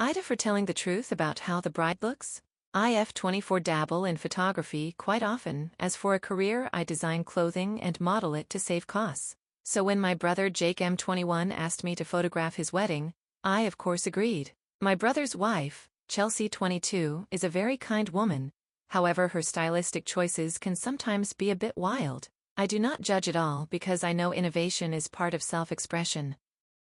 AITA for telling the truth about how the bride looks. IF24 dabble in photography quite often. As for a career, I design clothing and model it to save costs. So when my brother Jake M21 asked me to photograph his wedding, I of course agreed. My brother's wife, Chelsea 22, is a very kind woman. However, her stylistic choices can sometimes be a bit wild. I do not judge at all because I know innovation is part of self-expression.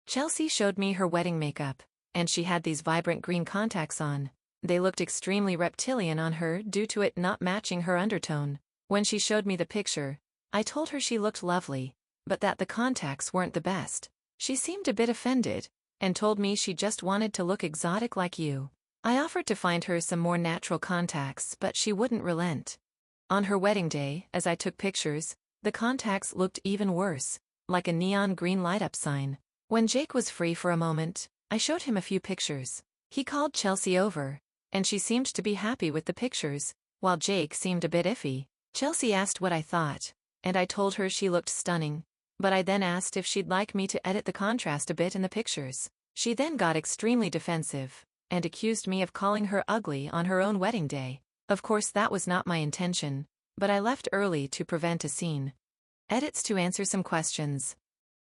Chelsea showed me her wedding makeup, and she had these vibrant green contacts on. They looked extremely reptilian on her due to it not matching her undertone. When she showed me the picture, I told her she looked lovely, but that the contacts weren't the best. She seemed a bit offended, and told me she just wanted to look exotic like you. I offered to find her some more natural contacts, but she wouldn't relent. On her wedding day, as I took pictures, the contacts looked even worse, like a neon green light-up sign. When Jake was free for a moment, I showed him a few pictures. He called Chelsea over, and she seemed to be happy with the pictures, while Jake seemed a bit iffy. Chelsea asked what I thought, and I told her she looked stunning, but I then asked if she'd like me to edit the contrast a bit in the pictures. She then got extremely defensive, and accused me of calling her ugly on her own wedding day. Of course that was not my intention, but I left early to prevent a scene. Edits to answer some questions.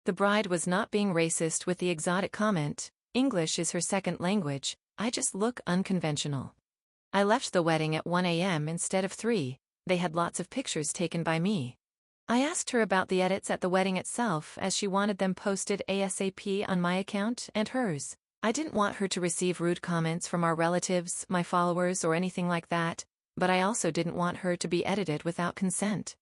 The bride was not being racist with the exotic comment. English is her second language. I just look unconventional. I left the wedding at 1 a.m. instead of 3. They had lots of pictures taken by me. I asked her about the edits at the wedding itself as she wanted them posted ASAP on my account and hers. I didn't want her to receive rude comments from our relatives, my followers, or anything like that, but I also didn't want her to be edited without consent.